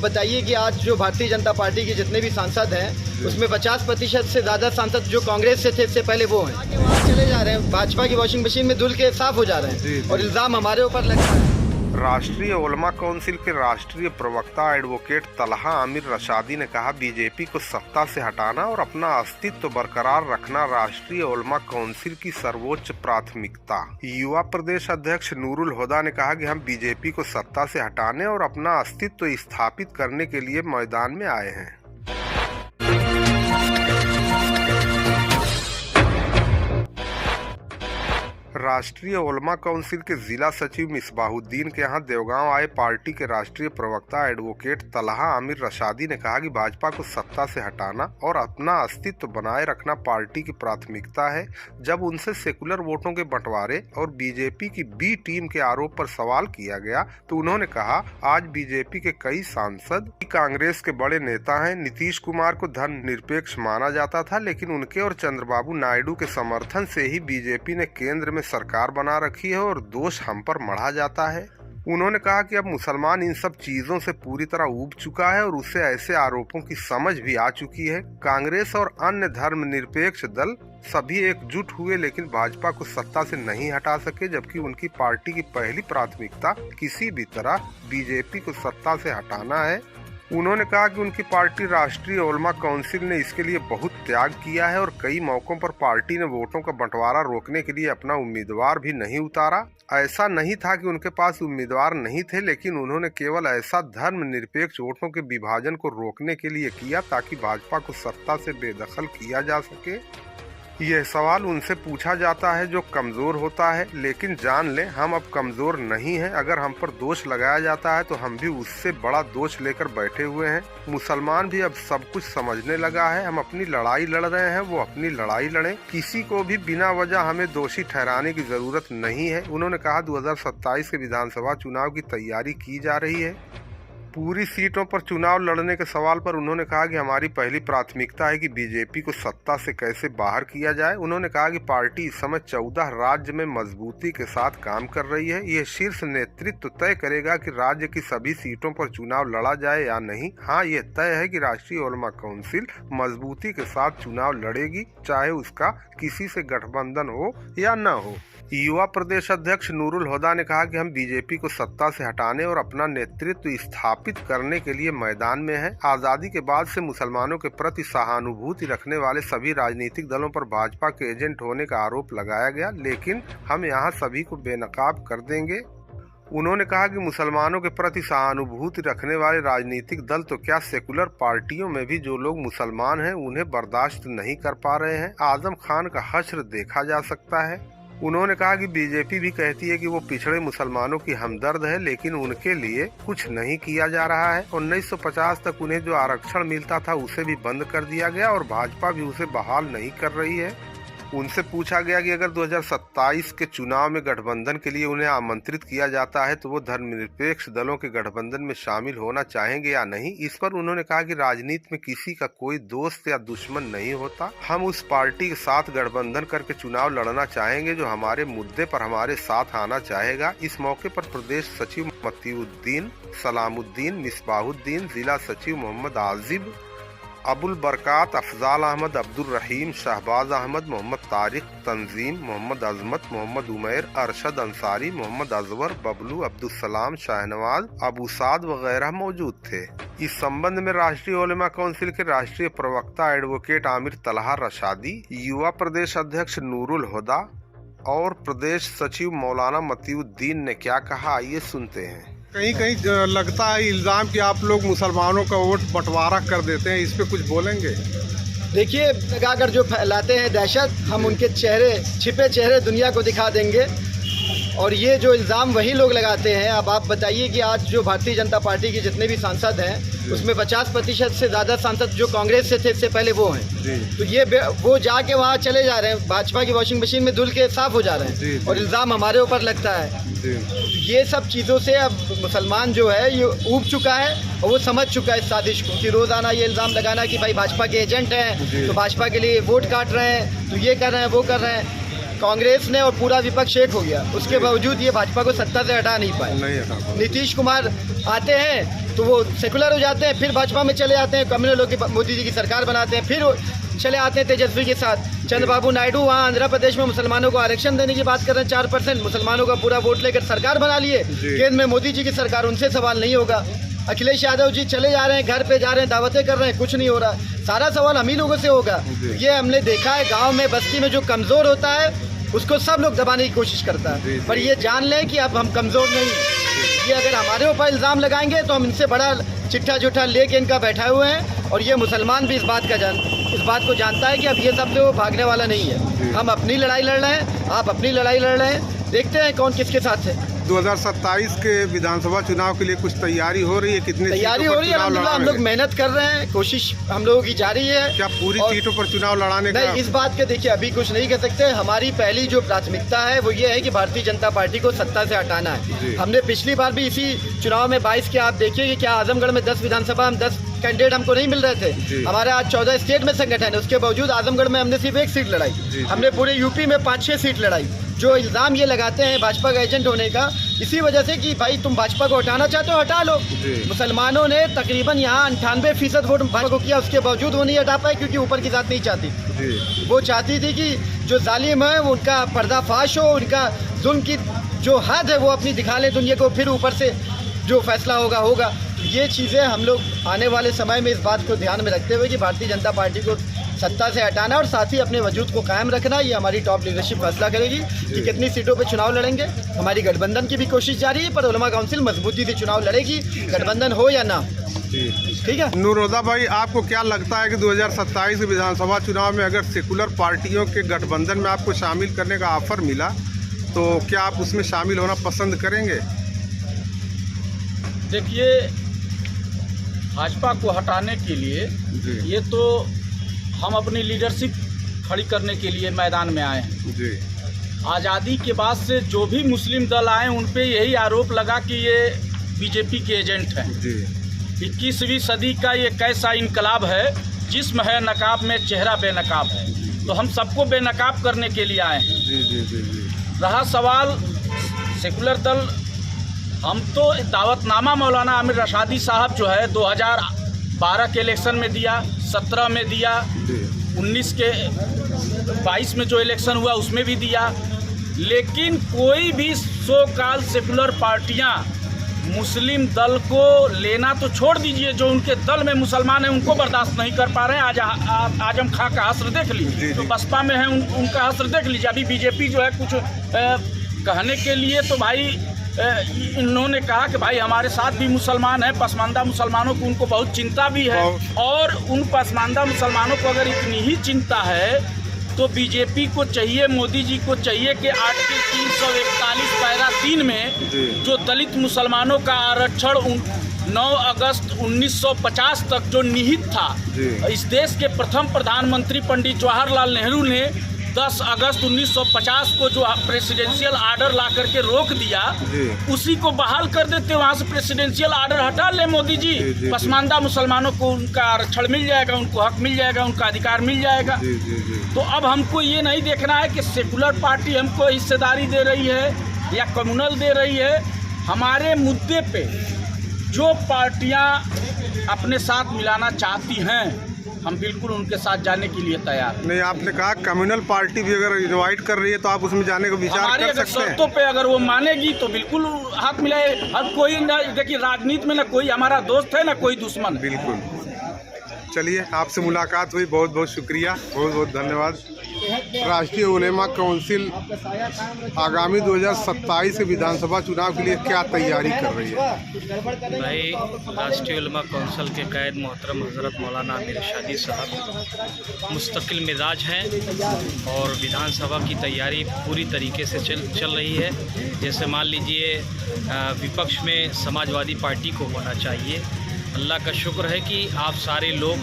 बताइए कि आज जो भारतीय जनता पार्टी के जितने भी सांसद हैं उसमें 50% से ज़्यादा सांसद जो कांग्रेस से थे इससे पहले वो हैं, वहाँ चले जा रहे हैं, भाजपा की वॉशिंग मशीन में धुल के साफ हो जा रहे हैं और इल्ज़ाम हमारे ऊपर लगता है। राष्ट्रीय उलमा काउंसिल के राष्ट्रीय प्रवक्ता एडवोकेट तलहा आमिर रशादी ने कहा, बीजेपी को सत्ता से हटाना और अपना अस्तित्व बरकरार रखना राष्ट्रीय उलमा काउंसिल की सर्वोच्च प्राथमिकता। युवा प्रदेश अध्यक्ष नूरुल हुदा ने कहा कि हम बीजेपी को सत्ता से हटाने और अपना अस्तित्व स्थापित करने के लिए मैदान में आए हैं। राष्ट्रीय उलमा काउंसिल के जिला सचिव मिसबाहुद्दीन के यहाँ देवगांव आए पार्टी के राष्ट्रीय प्रवक्ता एडवोकेट तलहा आमिर रशादी ने कहा कि भाजपा को सत्ता से हटाना और अपना अस्तित्व बनाए रखना पार्टी की प्राथमिकता है। जब उनसे सेकुलर वोटों के बंटवारे और बीजेपी की बी टीम के आरोप पर सवाल किया गया तो उन्होंने कहा, आज बीजेपी के कई सांसद कांग्रेस के बड़े नेता हैं। नीतीश कुमार को धर्मनिरपेक्ष माना जाता था, लेकिन उनके और चंद्रबाबू नायडू के समर्थन से ही बीजेपी ने केंद्र में सरकार बना रखी है और दोष हम पर मढ़ा जाता है। उन्होंने कहा कि अब मुसलमान इन सब चीजों से पूरी तरह ऊब चुका है और उसे ऐसे आरोपों की समझ भी आ चुकी है। कांग्रेस और अन्य धर्मनिरपेक्ष दल सभी एकजुट हुए लेकिन भाजपा को सत्ता से नहीं हटा सके, जबकि उनकी पार्टी की पहली प्राथमिकता किसी भी तरह बीजेपी को सत्ता से हटाना है। उन्होंने कहा कि उनकी पार्टी राष्ट्रीय उलमा काउंसिल ने इसके लिए बहुत त्याग किया है और कई मौकों पर पार्टी ने वोटों का बंटवारा रोकने के लिए अपना उम्मीदवार भी नहीं उतारा। ऐसा नहीं था कि उनके पास उम्मीदवार नहीं थे, लेकिन उन्होंने केवल ऐसा धर्मनिरपेक्ष वोटों के विभाजन को रोकने के लिए किया ताकि भाजपा को सत्ता से बेदखल किया जा सके। यह सवाल उनसे पूछा जाता है जो कमजोर होता है, लेकिन जान लें हम अब कमजोर नहीं हैं। अगर हम पर दोष लगाया जाता है तो हम भी उससे बड़ा दोष लेकर बैठे हुए हैं। मुसलमान भी अब सब कुछ समझने लगा है। हम अपनी लड़ाई लड़ रहे हैं, वो अपनी लड़ाई लड़ें। किसी को भी बिना वजह हमें दोषी ठहराने की जरूरत नहीं है। उन्होंने कहा 2027 के विधानसभा चुनाव की तैयारी की जा रही है। पूरी सीटों पर चुनाव लड़ने के सवाल पर उन्होंने कहा कि हमारी पहली प्राथमिकता है कि बीजेपी को सत्ता से कैसे बाहर किया जाए। उन्होंने कहा कि पार्टी इस समय 14 राज्य में मजबूती के साथ काम कर रही है। यह शीर्ष नेतृत्व तय करेगा कि राज्य की सभी सीटों पर चुनाव लड़ा जाए या नहीं। हाँ, यह तय है कि राष्ट्रीय उलमा काउंसिल मजबूती के साथ चुनाव लड़ेगी, चाहे उसका किसी से गठबंधन हो या न हो। युवा प्रदेश अध्यक्ष नूरुल हुदा ने कहा कि हम बीजेपी को सत्ता से हटाने और अपना नेतृत्व स्थापित करने के लिए मैदान में हैं। आजादी के बाद से मुसलमानों के प्रति सहानुभूति रखने वाले सभी राजनीतिक दलों पर भाजपा के एजेंट होने का आरोप लगाया गया, लेकिन हम यहाँ सभी को बेनकाब कर देंगे। उन्होंने कहा कि मुसलमानों के प्रति सहानुभूति रखने वाले राजनीतिक दल तो क्या सेकुलर पार्टियों में भी जो लोग मुसलमान हैं उन्हें बर्दाश्त नहीं कर पा रहे हैं। आजम खान का हश्र देखा जा सकता है। उन्होंने कहा कि बीजेपी भी कहती है कि वो पिछड़े मुसलमानों की हमदर्द है, लेकिन उनके लिए कुछ नहीं किया जा रहा है। 1950 तक उन्हें जो आरक्षण मिलता था उसे भी बंद कर दिया गया और भाजपा भी उसे बहाल नहीं कर रही है। उनसे पूछा गया कि अगर 2027 के चुनाव में गठबंधन के लिए उन्हें आमंत्रित किया जाता है तो वो धर्मनिरपेक्ष दलों के गठबंधन में शामिल होना चाहेंगे या नहीं। इस पर उन्होंने कहा कि राजनीति में किसी का कोई दोस्त या दुश्मन नहीं होता। हम उस पार्टी के साथ गठबंधन करके चुनाव लड़ना चाहेंगे जो हमारे मुद्दे पर हमारे साथ आना चाहेगा। इस मौके पर प्रदेश सचिव मतीउद्दीन, सलामुद्दीन, मिसबाहुद्दीन, जिला सचिव मोहम्मद आजिब, अबुल बरकात, अफजाल अहमद, अब्दुल रहीम, शहबाज अहमद, मोहम्मद तारिक, तंजीम, मोहम्मद अजमत, मोहम्मद उमैर, अरशद अंसारी, मोहम्मद अजवर, बबलू, अब्दुल सलाम, शाहनवाज, अबू साद वगैरह मौजूद थे। इस संबंध में राष्ट्रीय उलमा काउंसिल के राष्ट्रीय प्रवक्ता एडवोकेट आमिर तलहा रशादी, युवा प्रदेश अध्यक्ष नूरुल हुदा और प्रदेश सचिव मौलाना मतीउद्दीन ने क्या कहा, आइए सुनते हैं। कहीं कहीं लगता है इल्ज़ाम कि आप लोग मुसलमानों का वोट बंटवारा कर देते हैं, इस पे कुछ बोलेंगे? देखिए, लगाकर जो फैलाते हैं दहशत, हम उनके छिपे चेहरे दुनिया को दिखा देंगे और ये जो इल्ज़ाम वही लोग लगाते हैं। अब आप बताइए कि आज जो भारतीय जनता पार्टी के जितने भी सांसद हैं उसमें 50% से ज़्यादा सांसद जो कांग्रेस से थे इससे पहले वो हैं, तो ये वो जाके वहाँ चले जा रहे हैं, भाजपा की वॉशिंग मशीन में धुल के साफ हो जा रहे हैं और इल्ज़ाम हमारे ऊपर लगता है। ये सब चीज़ों से अब मुसलमान जो है ये ऊब चुका है और वो समझ चुका है इस साजिश को कि रोज़ाना ये इल्ज़ाम लगाना कि भाई भाजपा के एजेंट हैं तो भाजपा के लिए वोट काट रहे हैं, तो ये कर रहे हैं वो कर रहे हैं। कांग्रेस ने और पूरा विपक्ष एक हो गया, उसके बावजूद ये भाजपा को सत्ता से हटा नहीं पाए। नहीं हटा पाए। नीतीश कुमार आते हैं तो वो सेकुलर हो जाते हैं, फिर भाजपा में चले जाते हैं, कम्युनिस्ट लोग मोदी जी की सरकार बनाते हैं, फिर चले आते हैं तेजस्वी के साथ। चंद्रबाबू नायडू वहाँ आंध्र प्रदेश में मुसलमानों को आरक्षण देने की बात कर रहे हैं, 4% मुसलमानों का पूरा वोट लेकर सरकार बना लिए। केंद्र में मोदी जी की सरकार, उनसे सवाल नहीं होगा। अखिलेश यादव जी चले जा रहे हैं, घर पे जा रहे हैं, दावतें कर रहे हैं, कुछ नहीं हो रहा। सारा सवाल हम ही लोगों से होगा। ये हमने देखा है, गांव में बस्ती में जो कमज़ोर होता है उसको सब लोग दबाने की कोशिश करता है, पर ये जान लें कि अब हम कमज़ोर नहीं। ये अगर हमारे ऊपर इल्ज़ाम लगाएंगे तो हम इनसे बड़ा चिट्ठा जुट्ठा लेके इनका बैठा हुए हैं, और ये मुसलमान भी इस बात को जानता है कि अब ये सब से वो भागने वाला नहीं है। हम अपनी लड़ाई लड़ रहे हैं, आप अपनी लड़ाई लड़ रहे हैं, देखते हैं कौन किसके साथ है। 2027 के विधानसभा चुनाव के लिए कुछ तैयारी हो रही है? कितनी तैयारी हो रही है? अल्हम्दुलिल्लाह हम लोग मेहनत कर रहे हैं, कोशिश हम लोगों की जारी है। क्या पूरी सीटों पर चुनाव लड़ाने का? नहीं, इस बात के देखिए अभी कुछ नहीं कह सकते। हमारी पहली जो प्राथमिकता है वो ये है कि भारतीय जनता पार्टी को सत्ता से हटाना है। हमने पिछली बार भी इसी चुनाव में 22 के आप देखिए कि क्या आजमगढ़ में 10 विधानसभा हम 10 कैंडिडेट हमको नहीं मिल रहे थे। हमारे आज 14 स्टेट में संगठन है, उसके बावजूद आजमगढ़ में हमने सिर्फ 1 सीट लड़ाई। हमने पूरे यूपी में 5-6 सीट लड़ाई। जो इल्ज़ाम ये लगाते हैं भाजपा का एजेंट होने का, इसी वजह से कि भाई तुम भाजपा को हटाना चाहते हो, हटा लो। मुसलमानों ने तकरीबन यहाँ 98% वोट भाजपा को किया, उसके बावजूद वो नहीं हटा पाए क्योंकि ऊपर की जात नहीं चाहती। वो चाहती थी कि जो जालिम है उनका पर्दाफाश हो, उनका जुल्म की जो हद है वो अपनी दिखा लें दुनिया को, फिर ऊपर से जो फैसला होगा। ये चीज़ें हम लोग आने वाले समय में इस बात को ध्यान में रखते हुए कि भारतीय जनता पार्टी को सत्ता से हटाना और साथ ही अपने वजूद को कायम रखना, ये हमारी टॉप लीडरशिप फैसला करेगी कि कितनी सीटों पे चुनाव लड़ेंगे। हमारी गठबंधन की भी कोशिश जारी है, पर उलमा काउंसिल मजबूती से चुनाव लड़ेगी, गठबंधन हो या ना। ठीक है नूरोदा भाई, आपको क्या लगता है कि 2027 विधानसभा चुनाव में अगर सेकुलर पार्टियों के गठबंधन में आपको शामिल करने का ऑफर मिला तो क्या आप उसमें शामिल होना पसंद करेंगे? देखिए, भाजपा को हटाने के लिए ये तो हम अपनी लीडरशिप खड़ी करने के लिए मैदान में आए हैं। जी। आज़ादी के बाद से जो भी मुस्लिम दल आए उन पे यही आरोप लगा कि ये बीजेपी के एजेंट हैं। जी। 21वीं सदी का ये कैसा इनकलाब है, जिस्म है नकाब में चेहरा बेनकाब है, तो हम सबको बेनकाब करने के लिए आए हैं। जी जी जी जी। रहा सवाल सेकुलर दल, हम तो दावतनामा मौलाना आमिर रशादी साहब जो है 2012 के इलेक्शन में दिया, 17 में दिया, 19 के 22 में जो इलेक्शन हुआ उसमें भी दिया, लेकिन कोई भी सो काल सेकुलर पार्टियां मुस्लिम दल को लेना तो छोड़ दीजिए, जो उनके दल में मुसलमान हैं उनको बर्दाश्त नहीं कर पा रहे हैं। आज आजम खां का हस्र देख लीजिए, तो बसपा में है उनका हस्र देख लीजिए। अभी बीजेपी जो है कुछ कहने के लिए तो भाई इन्होंने कहा कि भाई हमारे साथ भी मुसलमान हैं, पसमानदा मुसलमानों को उनको बहुत चिंता भी है, और उन पसमानदा मुसलमानों को अगर इतनी ही चिंता है तो बीजेपी को चाहिए, मोदी जी को चाहिए कि आर्टिकल 341 पैरा 3 में जो दलित मुसलमानों का आरक्षण 9 अगस्त 1950 तक जो निहित था, इस देश के प्रथम प्रधानमंत्री पंडित जवाहरलाल नेहरू ने 10 अगस्त 1950 को जो प्रेसिडेंशियल आर्डर ला करके रोक दिया, उसी को बहाल कर देते, वहाँ से प्रेसिडेंशियल आर्डर हटा ले मोदी जी। पसमानदा मुसलमानों को उनका आरक्षण मिल जाएगा, उनको हक मिल जाएगा, उनका अधिकार मिल जाएगा। तो अब हमको ये नहीं देखना है कि सेकुलर पार्टी हमको हिस्सेदारी दे रही है या कम्युनल दे रही है। हमारे मुद्दे पे जो पार्टियाँ अपने साथ मिलाना चाहती हैं, हम बिल्कुल उनके साथ जाने के लिए तैयार हैं। नहीं, आपने कहा कम्युनल पार्टी भी अगर इनवाइट कर रही है तो आप उसमें जाने का विचार कर सकते हैं। शर्तों पे अगर वो मानेगी तो बिल्कुल हाथ मिलाए। अब कोई ना, देखिए राजनीति में ना कोई हमारा दोस्त है ना कोई दुश्मन है। बिल्कुल। चलिए, आपसे मुलाकात हुई, बहुत बहुत शुक्रिया, बहुत बहुत धन्यवाद। राष्ट्रीय उलेमा काउंसिल आगामी 2027 के विधानसभा चुनाव के लिए क्या तैयारी कर रही है? भाई, राष्ट्रीय उलेमा काउंसिल के कायद मोहतरम हज़रत मौलाना आमिर रशादी साहब मुस्तकिल मिजाज हैं और विधानसभा की तैयारी पूरी तरीके से चल रही है। जैसे मान लीजिए विपक्ष में समाजवादी पार्टी को होना चाहिए। अल्लाह का शुक्र है कि आप सारे लोग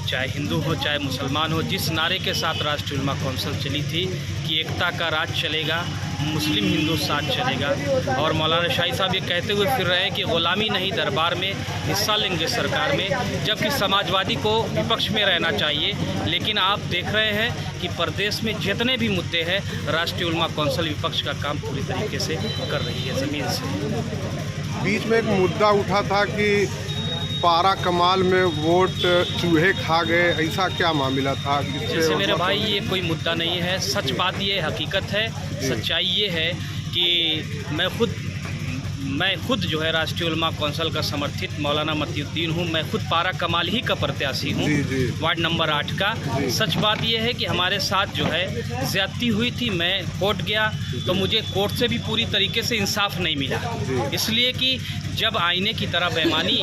चाहे हिंदू हो चाहे मुसलमान हो, जिस नारे के साथ राष्ट्रीय उलमा कौंसिल चली थी कि एकता का राज चलेगा, मुस्लिम हिंदू साथ चलेगा, और मौलाना शाही साहब ये कहते हुए फिर रहे हैं कि ग़ुलामी नहीं दरबार में, हिस्सा लेंगे सरकार में, जबकि समाजवादी को विपक्ष में रहना चाहिए। लेकिन आप देख रहे हैं कि प्रदेश में जितने भी मुद्दे हैं राष्ट्रीय उलमा कौंसिल विपक्ष का काम पूरी तरीके से कर रही है ज़मीन से। बीच में एक मुद्दा उठा था कि पारा कमाल में वोट चूहे खा गए, ऐसा क्या मामला था? जैसे मेरे भाई ये कोई मुद्दा नहीं है, सच बात ये हकीकत है। सच्चाई ये है कि मैं खुद जो है राष्ट्रीय उलमा कौंसिल का समर्थित मौलाना मतीउद्दीन हूँ। मैं खुद पारा कमाल ही का प्रत्याशी हूँ, वार्ड नंबर 8 का। सच बात यह है कि हमारे साथ जो है ज़्यादती हुई थी। मैं कोर्ट गया तो मुझे कोर्ट से भी पूरी तरीके से इंसाफ नहीं मिला, इसलिए कि जब आईने की तरह बेईमानी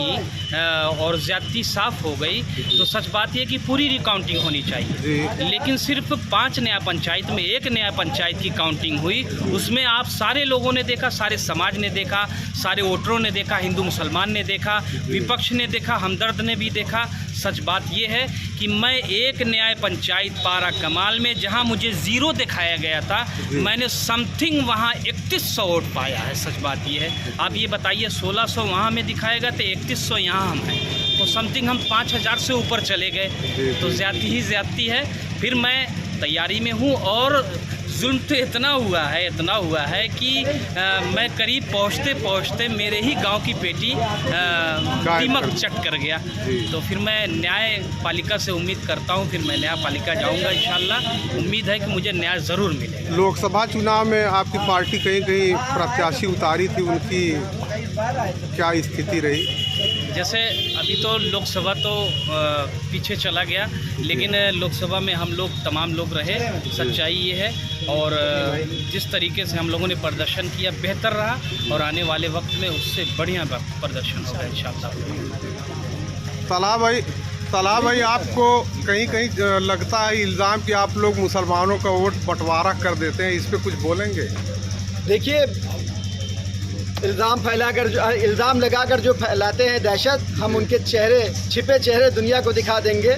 और ज़्यादती साफ़ हो गई तो सच बात यह कि पूरी रिकाउंटिंग होनी चाहिए। लेकिन सिर्फ 5 नया पंचायत में 1 नया पंचायत की काउंटिंग हुई। उसमें आप सारे लोगों ने देखा, सारे समाज ने देखा, सारे वोटरों ने देखा, हिंदू मुसलमान ने देखा, विपक्ष ने देखा, हमदर्द ने भी देखा। सच बात यह है कि मैं 1 न्याय पंचायत पारा कमाल में जहां मुझे 0 दिखाया गया था, मैंने समथिंग वहां 3100 वोट पाया है। सच बात यह है। आप ये बताइए 1600 वहां में दिखाया गया तो 3100 यहाँ हम हैं, तो समथिंग हम 5000 से ऊपर चले गए। तो ज़्यादती ही ज़्यादती है। फिर मैं तैयारी में हूँ और जुल्म तो इतना हुआ है कि मैं करीब पहुँचते मेरे ही गांव की बेटी दीमक चट कर गया। तो फिर मैं न्यायपालिका से उम्मीद करता हूं, फिर मैं न्यायपालिका जाऊंगा इंशाल्लाह। उम्मीद है कि मुझे न्याय ज़रूर मिलेगा। लोकसभा चुनाव में आपकी पार्टी कहीं प्रत्याशी उतारी थी, उनकी क्या स्थिति रही? जैसे अभी तो लोकसभा तो पीछे चला गया, लेकिन लोकसभा में हम लोग तमाम लोग रहे। सच्चाई ये है, और जिस तरीके से हम लोगों ने प्रदर्शन किया बेहतर रहा, और आने वाले वक्त में उससे बढ़िया प्रदर्शन होगा इंशाअल्लाह। तला भाई आपको कहीं लगता है इल्ज़ाम कि आप लोग मुसलमानों का वोट बंटवारा कर देते हैं, इस पर कुछ बोलेंगे? देखिए, इल्ज़ाम लगाकर जो फैलाते हैं दहशत, हम उनके छिपे चेहरे दुनिया को दिखा देंगे।